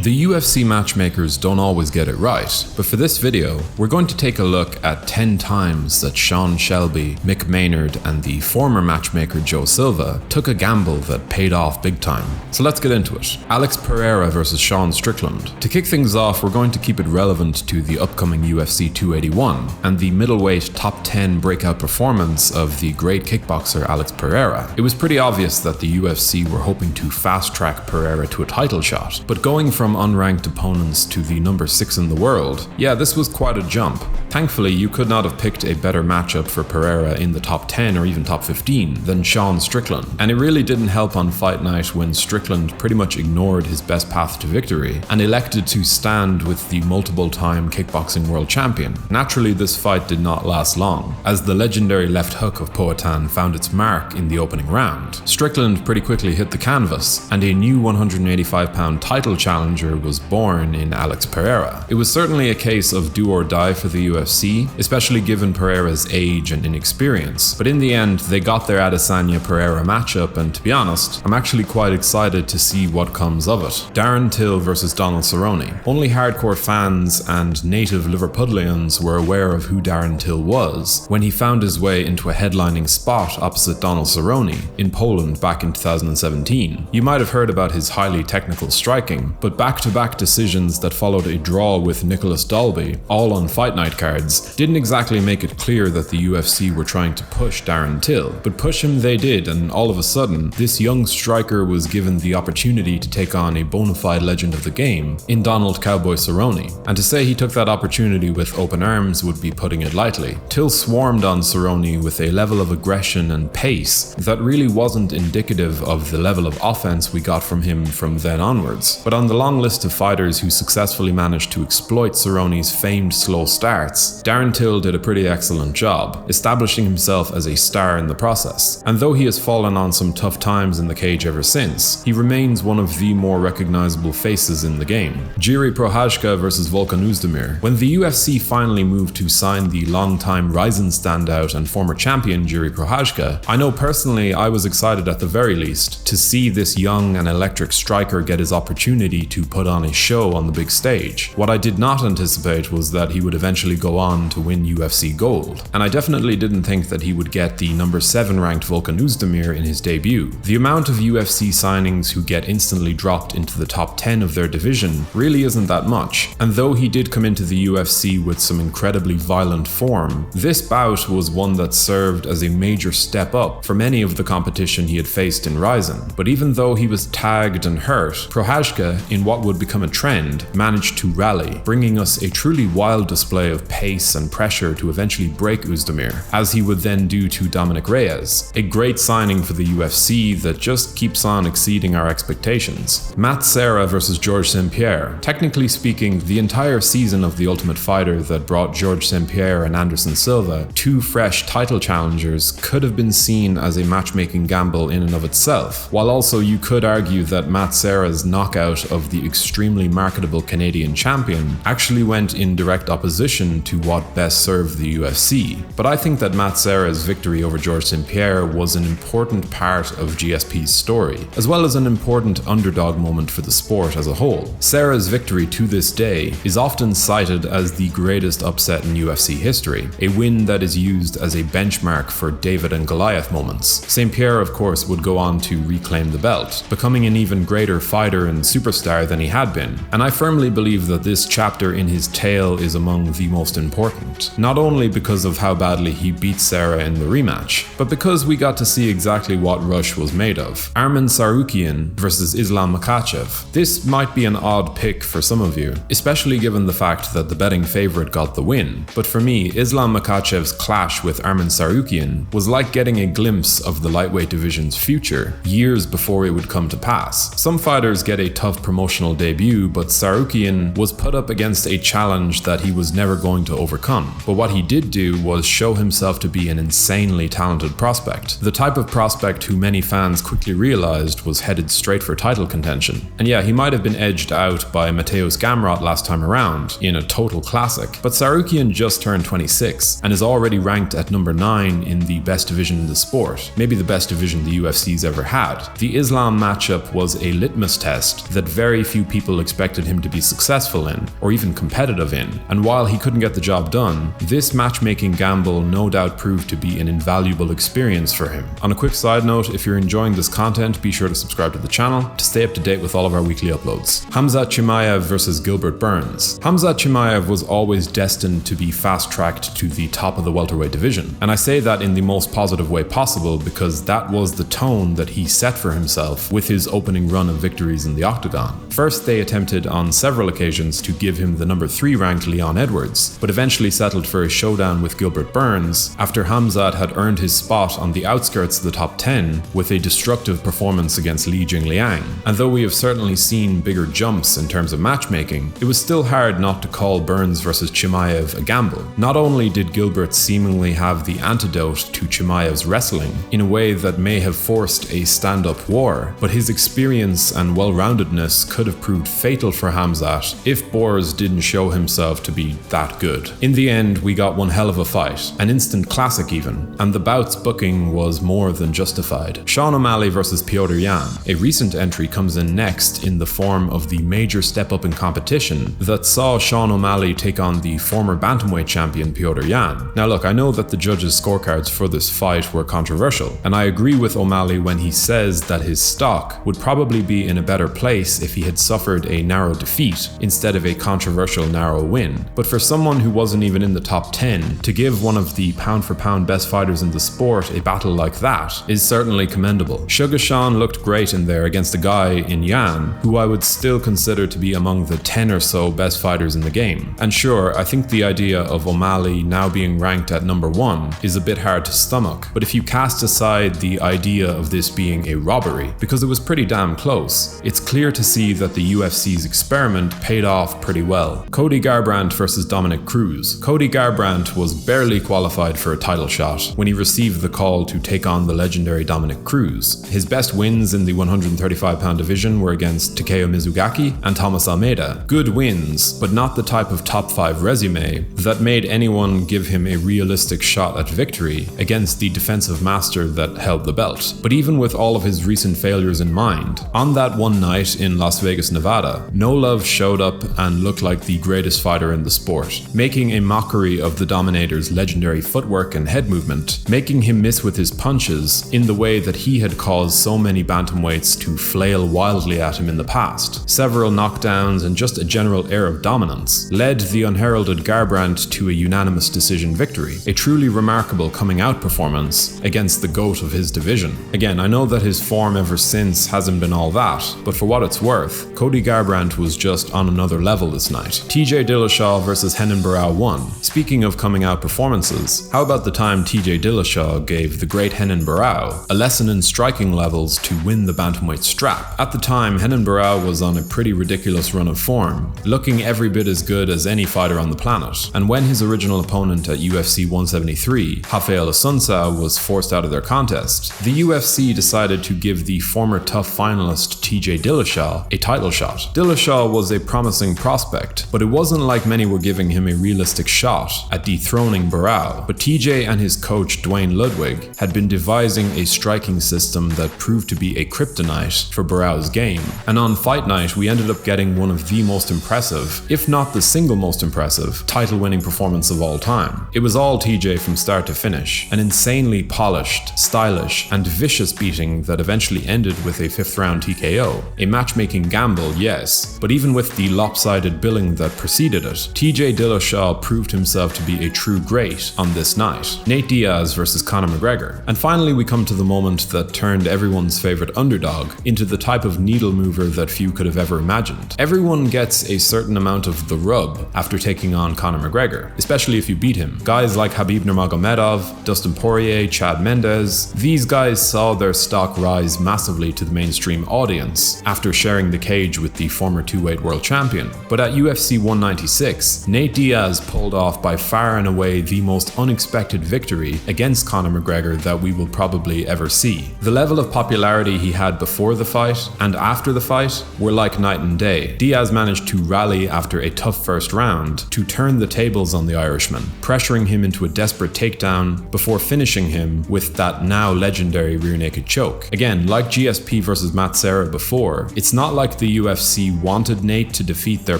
The UFC matchmakers don't always get it right, but for this video, we're going to take a look at 10 times that Sean Shelby, Mick Maynard, and the former matchmaker Joe Silva took a gamble that paid off big time. So let's get into it. Alex Pereira versus Sean Strickland. To kick things off, we're going to keep it relevant to the upcoming UFC 281 and the middleweight top 10 breakout performance of the great kickboxer Alex Pereira. It was pretty obvious that the UFC were hoping to fast-track Pereira to a title shot, but going from unranked opponents to the number 6 in the world, yeah, this was quite a jump. Thankfully, you could not have picked a better matchup for Pereira in the top 10 or even top 15 than Sean Strickland, and it really didn't help on fight night when Strickland pretty much ignored his best path to victory and elected to stand with the multiple-time kickboxing world champion. Naturally, this fight did not last long, as the legendary left hook of Poatan found its mark in the opening round. Strickland pretty quickly hit the canvas, and a new 185-pound title challenger was born in Alex Pereira. It was certainly a case of do or die for the UFC, especially given Pereira's age and inexperience, but in the end they got their Adesanya-Pereira matchup, and to be honest, I'm actually quite excited to see what comes of it. Darren Till versus Donald Cerrone. Only hardcore fans and native Liverpudlians were aware of who Darren Till was when he found his way into a headlining spot opposite Donald Cerrone in Poland back in 2017. You might have heard about his highly technical striking, but back-to-back decisions that followed a draw with Nicholas Dalby, all on fight night cards, didn't exactly make it clear that the UFC were trying to push Darren Till, but push him they did, and all of a sudden, this young striker was given the opportunity to take on a bona fide legend of the game in Donald Cowboy Cerrone, and to say he took that opportunity with open arms would be putting it lightly. Till swarmed on Cerrone with a level of aggression and pace that really wasn't indicative of the level of offense we got from him from then onwards, but on the long list of fighters who successfully managed to exploit Cerrone's famed slow starts, Darren Till did a pretty excellent job, establishing himself as a star in the process. And though he has fallen on some tough times in the cage ever since, he remains one of the more recognizable faces in the game. Prochazka versus Oezdemir. When the UFC finally moved to sign the long-time Ryzen standout and former champion Prochazka, I know personally I was excited at the very least to see this young and electric striker get his opportunity to put on a show on the big stage. What I did not anticipate was that he would eventually go on to win UFC gold, and I definitely didn't think that he would get the number 7 ranked Oezdemir in his debut. The amount of UFC signings who get instantly dropped into the top 10 of their division really isn't that much, and though he did come into the UFC with some incredibly violent form, this bout was one that served as a major step up from any of the competition he had faced in Ryzen. But even though he was tagged and hurt, Prochazka, in what would become a trend, managed to rally, bringing us a truly wild display of pace and pressure to eventually break Oezdemir, as he would then do to Dominic Reyes. A great signing for the UFC that just keeps on exceeding our expectations. Serra versus George St-Pierre. Technically speaking, the entire season of The Ultimate Fighter that brought George St-Pierre and Anderson Silva, 2 fresh title challengers, could have been seen as a matchmaking gamble in and of itself, while also you could argue that Serra's knockout of the extremely marketable Canadian champion actually went in direct opposition to what best served the UFC. But I think that Serra's victory over George St-Pierre was an important part of GSP's story, as well as an important underdog moment for the sport as a whole. Serra's victory to this day is often cited as the greatest upset in UFC history, a win that is used as a benchmark for David and Goliath moments. St-Pierre, of course, would go on to reclaim the belt, becoming an even greater fighter and superstar than he had been, and I firmly believe that this chapter in his tale is among the most important, not only because of how badly he beat Serra in the rematch, but because we got to see exactly what Rush was made of. Arman Tsarukyan versus Islam Makhachev. This might be an odd pick for some of you, especially given the fact that the betting favorite got the win, but for me, Islam Makhachev's clash with Arman Tsarukyan was like getting a glimpse of the lightweight division's future years before it would come to pass. Some fighters get a tough promotional debut, but Tsarukyan was put up against a challenge that he was never going to overcome. But what he did do was show himself to be an insanely talented prospect, the type of prospect who many fans quickly realized was headed straight for title contention. And yeah, he might have been edged out by Mateusz Gamrot last time around in a total classic, but Tsarukyan just turned 26 and is already ranked at number 9 in the best division in the sport, maybe the best division the UFC's ever had. The Islam matchup was a litmus test that very few people expected him to be successful in, or even competitive in, and while he couldn't get the job done, this matchmaking gamble no doubt proved to be an invaluable experience for him. On a quick side note, if you're enjoying this content, be sure to subscribe to the channel to stay up to date with all of our weekly uploads. Khamzat Chimaev versus Gilbert Burns. Khamzat Chimaev was always destined to be fast-tracked to the top of the welterweight division, and I say that in the most positive way possible because that was the tone that he set for himself with his opening run of victories in the octagon. First, they attempted on several occasions to give him the number 3 ranked Leon Edwards, but eventually settled for a showdown with Gilbert Burns after Khamzat had earned his spot on the outskirts of the top 10 with a destructive performance against Li Jingliang. And though we have certainly seen bigger jumps in terms of matchmaking, it was still hard not to call Burns versus Chimaev a gamble. Not only did Gilbert seemingly have the antidote to Chimaev's wrestling in a way that may have forced a stand-up war, but his experience and well-roundedness could have proved fatal for Khamzat if Burns didn't show himself to be that good. In the end, we got one hell of a fight, an instant classic even, and the bout's booking was more than justified. Sean O'Malley versus Petr Yan. A recent entry comes in next in the form of the major step up in competition that saw Sean O'Malley take on the former bantamweight champion Petr Yan. Now look, I know that the judges' scorecards for this fight were controversial, and I agree with O'Malley when he says that his stock would probably be in a better place if he had suffered a narrow defeat instead of a controversial narrow win. But for someone who wasn't even in the top 10, to give one of the pound for pound best fighters in the sport a battle like that is certainly commendable. Sugar Sean looked great in there against a guy in Yan who I would still consider to be among the 10 or so best fighters in the game. And sure, I think the idea of O'Malley now being ranked at number 1 is a bit hard to stomach, but if you cast aside the idea of this being a robbery, because it was pretty damn close, it's clear to see that the UFC's experiment paid off pretty well. Cody Garbrandt versus Dominic Cruz. Cody Garbrandt was barely qualified for a title shot when he received the call to take on the legendary Dominic Cruz. His best wins in the 135-pound division were against Takeo Mizugaki and Thomas Almeida. Good wins, but not the type of top 5 resume that made anyone give him a realistic shot at victory against the defensive master that held the belt. But even with all of his recent failures in mind, on that one night in Las Vegas, Nevada, No Love showed up and looked like the greatest fighter in the sport, making a mockery of the Dominator's legendary footwork and head movement, making him miss with his punches in the way that he had caused so many bantamweights to flail wildly at him in the past. Several knockdowns and just a general air of dominance led the unheralded Garbrandt to a unanimous decision victory, a truly remarkable coming out performance against the GOAT of his division. Again, I know that his form ever since hasn't been all that, but for what it's worth, Cody Garbrandt was just on another level this night. TJ Dillashaw versus Renan Barao 1. Speaking of coming out performances, how about the time TJ Dillashaw gave the great Renan Barao a lesson in striking levels to win the bantamweight strap? At the time, Renan Barao was on a pretty ridiculous run of form, looking every bit as good as any fighter on the planet, and when his original opponent at UFC 173, Rafael Assunção, was forced out of their contest, the UFC decided to give the former TUF finalist TJ Dillashaw a title shot. Dillashaw was a promising prospect, but it wasn't like many were giving him a realistic shot at dethroning Barao. But TJ and his coach Dwayne Ludwig had been devising a striking system that proved to be a kryptonite for Barao's game, and on fight night we ended up getting one of the most impressive, if not the single most impressive, title-winning performance of all time. It was all TJ from start to finish, an insanely polished, stylish, and vicious beating that eventually ended with a 5th round TKO. A matchmaking gamble, yes, but even with the lopsided billing that preceded it, TJ Dillashaw proved himself to be a true great on this night. Nate Diaz versus Conor McGregor. And finally we come to the moment that turned everyone's favorite underdog into the type of needle mover that few could have ever imagined. Everyone gets a certain amount of the rub after taking on Conor McGregor, especially if you beat him. Guys like Khabib Nurmagomedov, Dustin Poirier, Chad Mendes, these guys saw their stock rise massively to the mainstream audience after sharing the cage with the former 2-weight world champion. But at UFC 196, Nate Diaz pulled off by far and away the most unexpected victory against Conor McGregor that we will probably ever see. The level of popularity he had before the fight and after the fight were like night and day. Diaz managed to rally after a tough first round to turn the tables on the Irishman, pressuring him into a desperate takedown before finishing him with that now legendary rear naked choke. Again, like GSP versus Matt Serra before, it's not like the the UFC wanted Nate to defeat their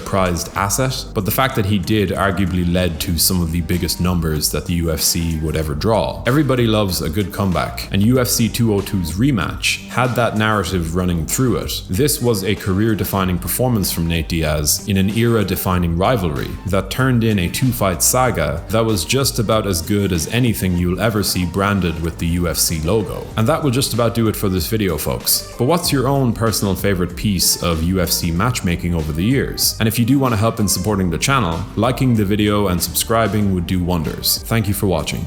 prized asset, but the fact that he did arguably led to some of the biggest numbers that the UFC would ever draw. Everybody loves a good comeback, and UFC 202's rematch had that narrative running through it. This was a career-defining performance from Nate Diaz in an era-defining rivalry that turned in a two-fight saga that was just about as good as anything you'll ever see branded with the UFC logo. And that will just about do it for this video, folks. But what's your own personal favorite piece of UFC matchmaking over the years? And if you do want to help in supporting the channel, liking the video and subscribing would do wonders. Thank you for watching.